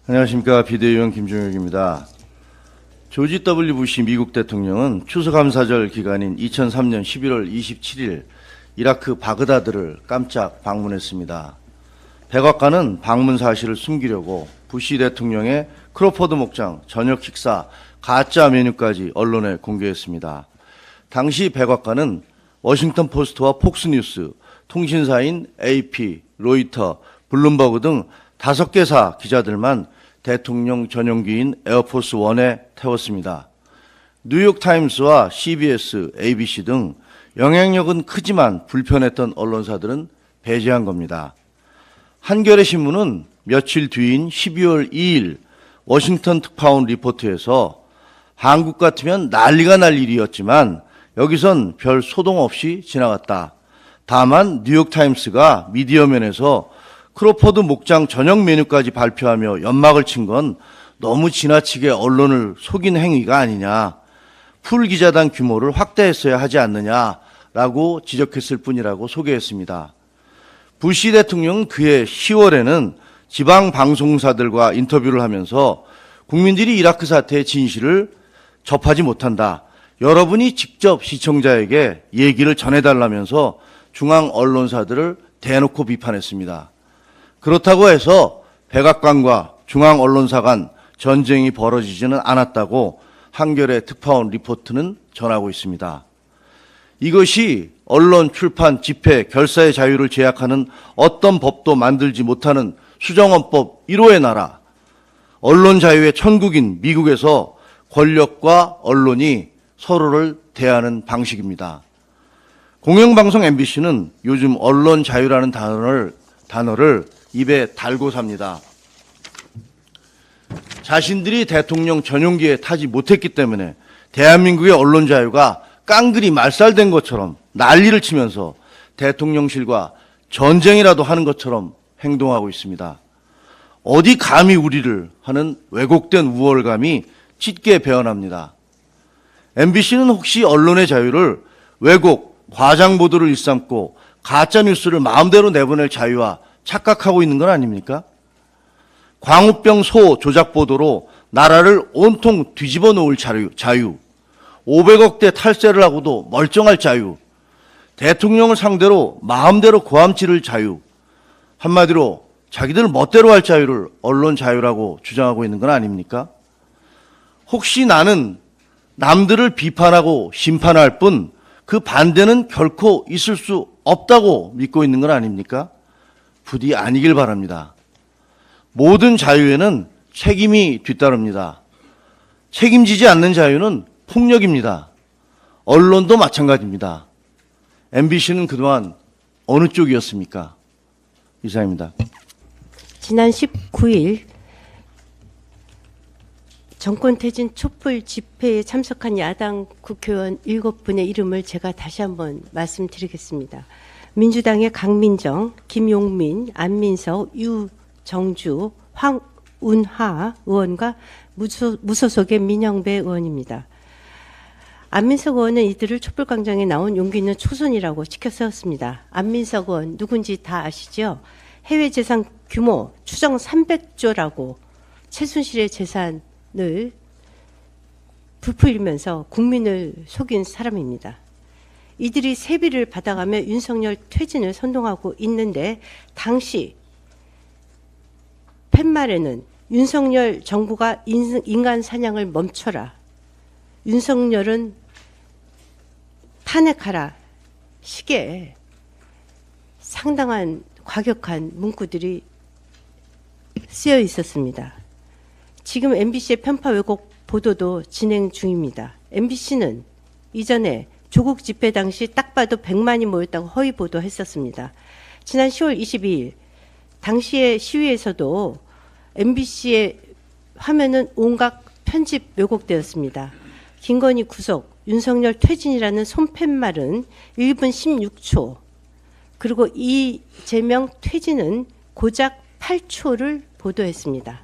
안녕하십니까. 비대위원 김종혁입니다. 조지 W. 부시 미국 대통령은 추수감사절 기간인 2003년 11월 27일 이라크 바그다드를 깜짝 방문했습니다. 백악관은 방문 사실을 숨기려고 부시 대통령의 크로포드 목장 저녁 식사 가짜 메뉴까지 언론에 공개했습니다. 당시 백악관은 워싱턴 포스트와 폭스뉴스, 통신사인 AP, 로이터, 블룸버그 등 5개사 기자들만 대통령 전용기인 에어포스 1에 태웠습니다. 뉴욕타임스와 CBS, ABC 등 영향력은 크지만 불편했던 언론사들은 배제한 겁니다. 한겨레 신문은 며칠 뒤인 12월 2일 워싱턴 특파원 리포트에서 한국 같으면 난리가 날 일이었지만 여기선 별 소동 없이 지나갔다. 다만 뉴욕타임스가 미디어면에서 크로포드 목장 저녁 메뉴까지 발표하며 연막을 친 건 너무 지나치게 언론을 속인 행위가 아니냐. 풀 기자단 규모를 확대했어야 하지 않느냐라고 지적했을 뿐이라고 소개했습니다. 부시 대통령은 그해 10월에는 지방 방송사들과 인터뷰를 하면서 국민들이 이라크 사태의 진실을 접하지 못한다. 여러분이 직접 시청자에게 얘기를 전해달라면서 중앙 언론사들을 대놓고 비판했습니다. 그렇다고 해서 백악관과 중앙 언론사 간 전쟁이 벌어지지는 않았다고 한겨레 특파원 리포트는 전하고 있습니다. 이것이 언론, 출판, 집회, 결사의 자유를 제약하는 어떤 법도 만들지 못하는 수정헌법 1호의 나라, 언론 자유의 천국인 미국에서 권력과 언론이 서로를 대하는 방식입니다. 공영방송 MBC는 요즘 언론 자유라는 단어를 입에 달고 삽니다. 자신들이 대통령 전용기에 타지 못했기 때문에 대한민국의 언론 자유가 깡그리 말살된 것처럼 난리를 치면서 대통령실과 전쟁이라도 하는 것처럼 행동하고 있습니다. 어디 감히 우리를 하는 왜곡된 우월감이 짙게 배어납니다. MBC는 혹시 언론의 자유를 왜곡, 과장 보도를 일삼고 가짜 뉴스를 마음대로 내보낼 자유와 착각하고 있는 건 아닙니까? 광우병 소 조작 보도로 나라를 온통 뒤집어 놓을 자유, 500억대 탈세를 하고도 멀쩡할 자유, 대통령을 상대로 마음대로 고함 지를 자유, 한마디로 자기들 멋대로 할 자유를 언론 자유라고 주장하고 있는 건 아닙니까? 혹시 나는 남들을 비판하고 심판할 뿐 그 반대는 결코 있을 수 없다고 믿고 있는 건 아닙니까? 부디 아니길 바랍니다. 모든 자유에는 책임이 뒤따릅니다. 책임지지 않는 자유는 폭력입니다. 언론도 마찬가지입니다. MBC는 그동안 어느 쪽이었습니까? 이상입니다. 지난 19일 정권 퇴진 촛불 집회에 참석한 야당 국회의원 7분의 이름을 제가 다시 한번 말씀드리겠습니다. 민주당의 강민정, 김용민, 안민석, 유정주, 황운하 의원과 무소속의 민영배 의원입니다. 안민석 의원은 이들을 촛불광장에 나온 용기 있는 초선이라고 지켜 세웠습니다. 안민석 의원 누군지 다 아시죠? 해외 재산 규모 추정 300조라고 최순실의 재산을 부풀리면서 국민을 속인 사람입니다. 이들이 세비를 받아가며 윤석열 퇴진을 선동하고 있는데 당시 팻말에는 윤석열 정부가 인간 사냥을 멈춰라. 윤석열은 탄핵하라. 시기에 상당한 과격한 문구들이 쓰여 있었습니다. 지금 MBC의 편파 왜곡 보도도 진행 중입니다. MBC는 이전에 조국 집회 당시 딱 봐도 100만이 모였다고 허위 보도했었습니다. 지난 10월 22일 당시의 시위에서도 MBC의 화면은 온갖 편집 왜곡되었습니다. 김건희 구속, 윤석열 퇴진이라는 손팻말은 1분 16초, 그리고 이재명 퇴진은 고작 8초를 보도했습니다.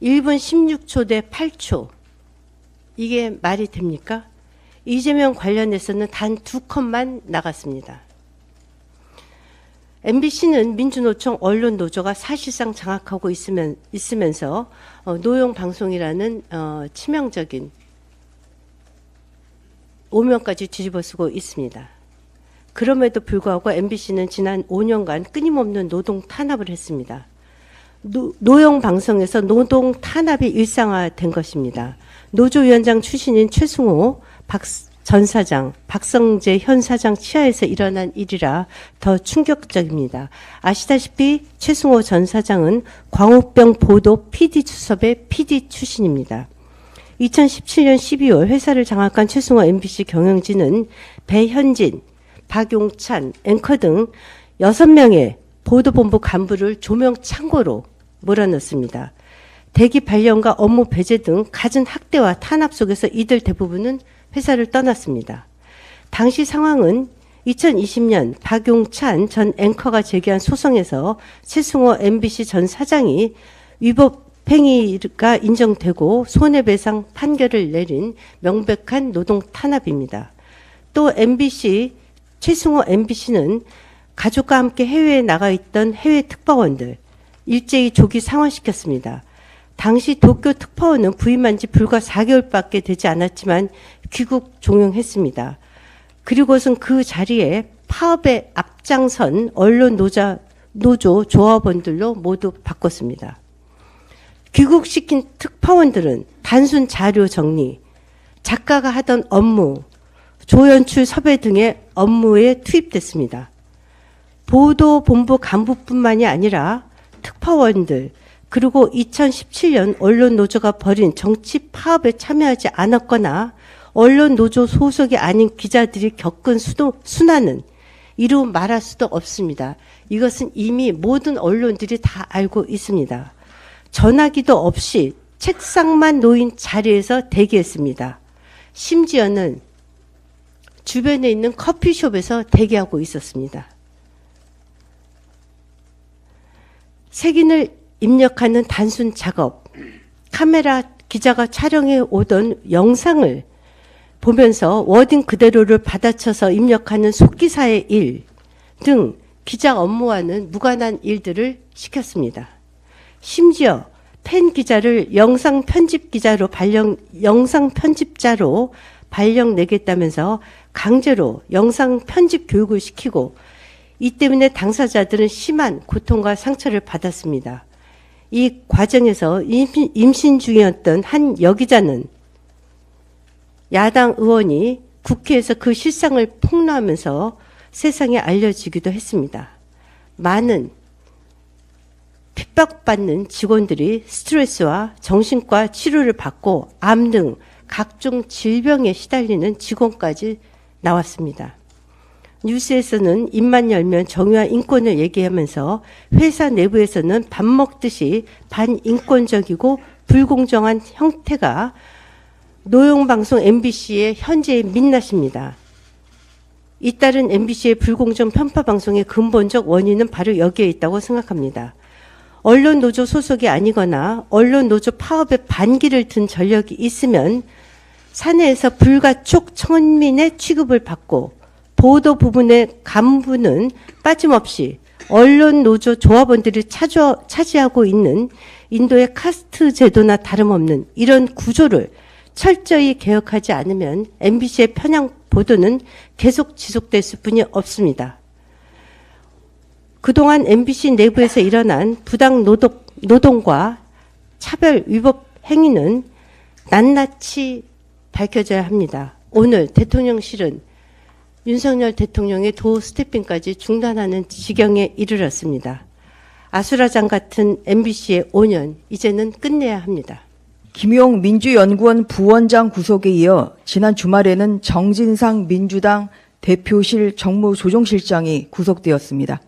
1분 16초 대 8초. 이게 말이 됩니까? 이재명 관련해서는 단 2컷만 나갔습니다. MBC는 민주노총 언론노조가 사실상 장악하고 있으면서 노용방송이라는 치명적인 오명까지 뒤집어쓰고 있습니다. 그럼에도 불구하고 MBC는 지난 5년간 끊임없는 노동 탄압을 했습니다. 노용방송에서 노동 탄압이 일상화된 것입니다. 노조위원장 출신인 최승호 전 사장, 박성재 현 사장 치하에서 일어난 일이라 더 충격적입니다. 아시다시피 최승호 전 사장은 광우병 보도 PD 수첩의 PD 출신입니다. 2017년 12월 회사를 장악한 최승호 MBC 경영진은 배현진, 박용찬, 앵커 등 6명의 보도본부 간부를 조명 창고로 몰아넣습니다. 대기 발령과 업무 배제 등 갖은 학대와 탄압 속에서 이들 대부분은 회사를 떠났습니다. 당시 상황은 2020년 박용찬 전 앵커가 제기한 소송에서 최승호 MBC 전 사장이 위법 행위가 인정되고 손해배상 판결을 내린 명백한 노동 탄압입니다. 또 최승호 MBC는 가족과 함께 해외에 나가 있던 해외 특파원들 일제히 조기 상환시켰습니다. 당시 도쿄 특파원은 부임한 지 불과 4개월밖에 되지 않았지만 귀국 종용했습니다. 그리고선 그 자리에 파업에 앞장선 언론 노조 조합원들로 모두 바꿨습니다. 귀국시킨 특파원들은 단순 자료 정리, 작가가 하던 업무, 조연출 섭외 등의 업무에 투입됐습니다. 보도본부 간부뿐만이 아니라 특파원들, 그리고 2017년 언론노조가 벌인 정치 파업에 참여하지 않았거나 언론노조 소속이 아닌 기자들이 겪은 순환은 이루 말할 수도 없습니다. 이것은 이미 모든 언론들이 다 알고 있습니다. 전화기도 없이 책상만 놓인 자리에서 대기했습니다. 심지어는 주변에 있는 커피숍에서 대기하고 있었습니다. 색인을 입력하는 단순 작업, 카메라 기자가 촬영해 오던 영상을 보면서 워딩 그대로를 받아쳐서 입력하는 속기사의 일 등 기자 업무와는 무관한 일들을 시켰습니다. 심지어 팬 기자를 영상 편집자로 발령 내겠다면서 강제로 영상 편집 교육을 시키고 이 때문에 당사자들은 심한 고통과 상처를 받았습니다. 이 과정에서 임신 중이었던 한 여기자는 야당 의원이 국회에서 그 실상을 폭로하면서 세상에 알려지기도 했습니다. 많은 핍박받는 직원들이 스트레스와 정신과 치료를 받고 암 등 각종 질병에 시달리는 직원까지 나왔습니다. 뉴스에서는 입만 열면 정의와 인권을 얘기하면서 회사 내부에서는 밥 먹듯이 반인권적이고 불공정한 형태가 노용방송 MBC의 현재의 민낯입니다. 잇따른 MBC의 불공정 편파 방송의 근본적 원인은 바로 여기에 있다고 생각합니다. 언론노조 소속이 아니거나 언론노조 파업에 반기를 든 전력이 있으면 사내에서 불가촉 천민의 취급을 받고 보도 부분의 간부는 빠짐없이 언론노조 조합원들이 차지하고 있는 인도의 카스트 제도나 다름없는 이런 구조를 철저히 개혁하지 않으면 MBC의 편향 보도는 계속 지속될 뿐이 없습니다. 그동안 MBC 내부에서 일어난 부당 노동과 차별 위법 행위는 낱낱이 밝혀져야 합니다. 오늘 대통령실은 윤석열 대통령의 도 스태핑까지 중단하는 지경에 이르렀습니다. 아수라장 같은 MBC의 5년, 이제는 끝내야 합니다. 김용 민주연구원 부원장 구속에 이어 지난 주말에는 정진상 민주당 대표실 정무조정실장이 구속되었습니다.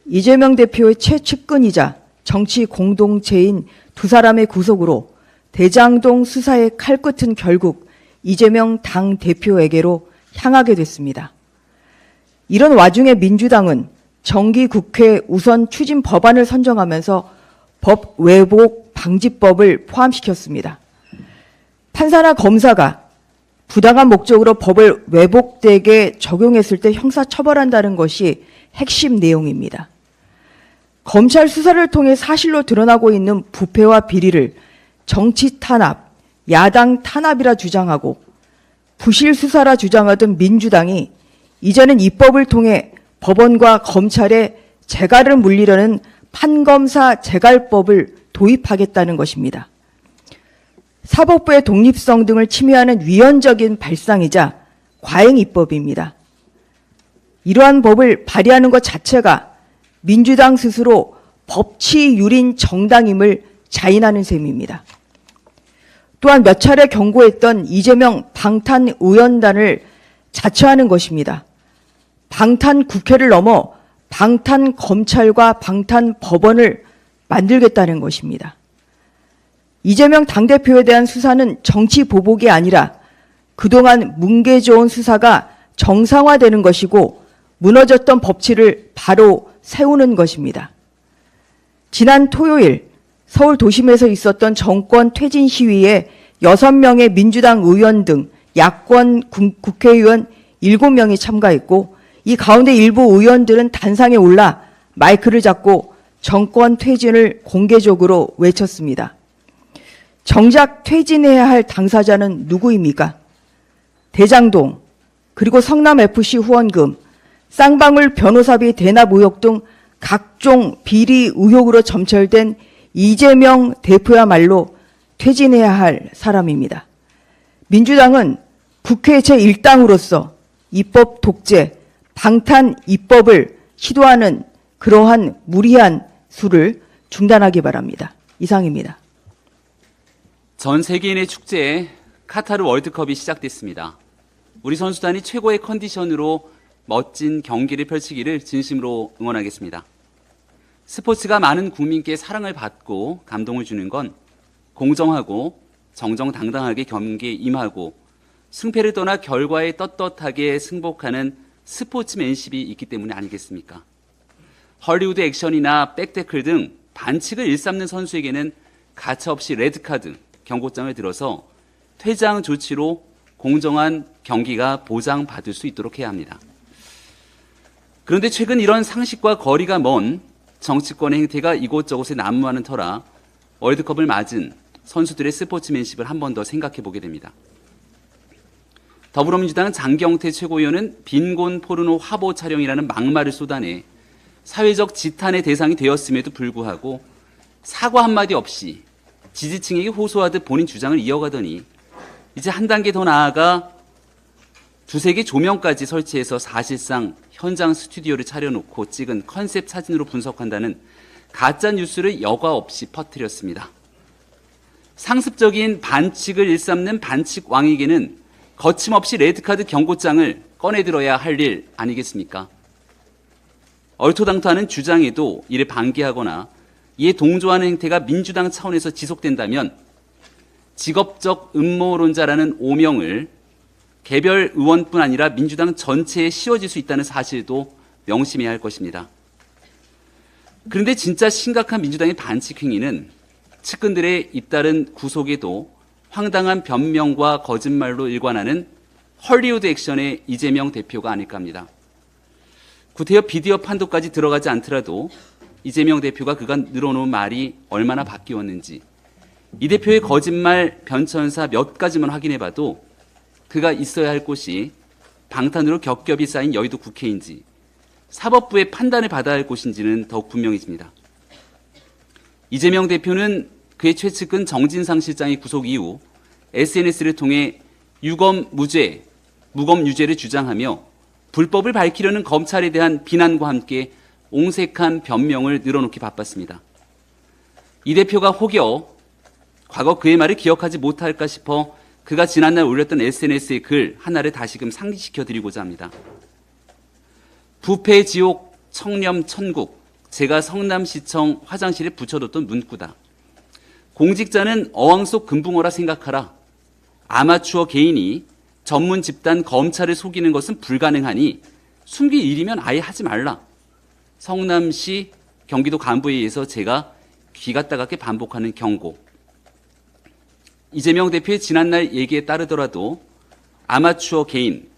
이재명 대표의 최측근이자 정치 공동체인 두 사람의 구속으로 대장동 수사의 칼끝은 결국 이재명 당 대표에게로 향하게 됐습니다. 이런 와중에 민주당은 정기국회 우선 추진 법안을 선정하면서 법 왜곡 방지법을 포함시켰습니다. 판사나 검사가 부당한 목적으로 법을 왜곡되게 적용했을 때 형사처벌한다는 것이 핵심 내용입니다. 검찰 수사를 통해 사실로 드러나고 있는 부패와 비리를 정치 탄압, 야당 탄압이라 주장하고 부실 수사라 주장하던 민주당이 이제는 입법을 통해 법원과 검찰의 재갈을 물리려는 판검사 재갈법을 도입하겠다는 것입니다. 사법부의 독립성 등을 침해하는 위헌적인 발상이자 과잉 입법입니다. 이러한 법을 발의하는 것 자체가 민주당 스스로 법치유린 정당임을 자인하는 셈입니다. 또한 몇 차례 경고했던 이재명 방탄의원단을 자처하는 것입니다. 방탄국회를 넘어 방탄검찰과 방탄법원을 만들겠다는 것입니다. 이재명 당대표에 대한 수사는 정치 보복이 아니라 그동안 뭉개져온 수사가 정상화되는 것이고 무너졌던 법치를 바로 세우는 것입니다. 지난 토요일 서울 도심에서 있었던 정권 퇴진 시위에 6명의 민주당 의원 등 야권 국회의원 7명이 참가했고 이 가운데 일부 의원들은 단상에 올라 마이크를 잡고 정권 퇴진을 공개적으로 외쳤습니다. 정작 퇴진해야 할 당사자는 누구입니까? 대장동, 그리고 성남FC 후원금, 쌍방울 변호사비 대납 의혹 등 각종 비리 의혹으로 점철된 이재명 대표야말로 퇴진해야 할 사람입니다. 민주당은 국회 제1당으로서 입법 독재, 방탄 입법을 시도하는 그러한 무리한 수를 중단하기 바랍니다. 이상입니다. 전 세계인의 축제에 카타르 월드컵이 시작됐습니다. 우리 선수단이 최고의 컨디션으로 멋진 경기를 펼치기를 진심으로 응원하겠습니다. 스포츠가 많은 국민께 사랑을 받고 감동을 주는 건 공정하고 정정당당하게 경기에 임하고 승패를 떠나 결과에 떳떳하게 승복하는 스포츠맨십이 있기 때문에 아니겠습니까? 헐리우드 액션이나 백태클 등 반칙을 일삼는 선수에게는 가차없이 레드카드, 경고장을 들어서 퇴장 조치로 공정한 경기가 보장받을 수 있도록 해야 합니다. 그런데 최근 이런 상식과 거리가 먼 정치권의 행태가 이곳저곳에 난무하는 터라 월드컵을 맞은 선수들의 스포츠맨십을 한 번 더 생각해 보게 됩니다. 더불어민주당 장경태 최고위원은 빈곤 포르노 화보 촬영이라는 막말을 쏟아내 사회적 지탄의 대상이 되었음에도 불구하고 사과 한마디 없이 지지층에게 호소하듯 본인 주장을 이어가더니 이제 한 단계 더 나아가 두세 개 조명까지 설치해서 사실상 현장 스튜디오를 차려놓고 찍은 컨셉 사진으로 분석한다는 가짜 뉴스를 여과 없이 퍼뜨렸습니다. 상습적인 반칙을 일삼는 반칙 왕에게는 거침없이 레드카드 경고장을 꺼내들어야 할 일 아니겠습니까? 얼토당토하는 주장에도 이를 반기하거나 이에 동조하는 행태가 민주당 차원에서 지속된다면 직업적 음모론자라는 오명을 개별 의원뿐 아니라 민주당 전체에 씌워질 수 있다는 사실도 명심해야 할 것입니다. 그런데 진짜 심각한 민주당의 반칙 행위는 측근들의 잇따른 구속에도 황당한 변명과 거짓말로 일관하는 헐리우드 액션의 이재명 대표가 아닐까 합니다. 구태여 비디오 판도까지 들어가지 않더라도 이재명 대표가 그간 늘어놓은 말이 얼마나 바뀌었는지 이 대표의 거짓말 변천사 몇 가지만 확인해봐도 그가 있어야 할 곳이 방탄으로 겹겹이 쌓인 여의도 국회인지 사법부의 판단을 받아야 할 곳인지는 더욱 분명해집니다. 이재명 대표는 그의 최측근 정진상 실장의 구속 이후 SNS를 통해 유검 무죄, 무검 유죄를 주장하며 불법을 밝히려는 검찰에 대한 비난과 함께 옹색한 변명을 늘어놓기 바빴습니다. 이 대표가 혹여 과거 그의 말을 기억하지 못할까 싶어 그가 지난날 올렸던 SNS의 글 하나를 다시금 상기시켜드리고자 합니다. 부패 지옥 청렴 천국, 제가 성남시청 화장실에 붙여뒀던 문구다. 공직자는 어항 속 금붕어라 생각하라. 아마추어 개인이 전문 집단 검찰을 속이는 것은 불가능하니 숨길 일이면 아예 하지 말라. 성남시 경기도 간부에 의해서 제가 귀가 따갑게 반복하는 경고. 이재명 대표의 지난날 얘기에 따르더라도 아마추어 개인,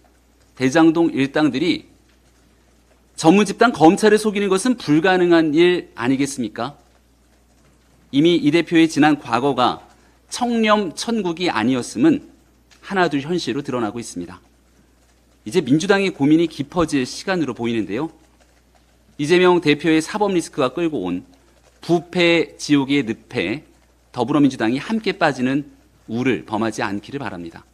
대장동 일당들이 전문 집단 검찰을 속이는 것은 불가능한 일 아니겠습니까? 이미 이 대표의 지난 과거가 청렴 천국이 아니었음은 하나둘 현실로 드러나고 있습니다. 이제 민주당의 고민이 깊어질 시간으로 보이는데요. 이재명 대표의 사법 리스크가 끌고 온 부패 지옥의 늪에 더불어민주당이 함께 빠지는 우를 범하지 않기를 바랍니다.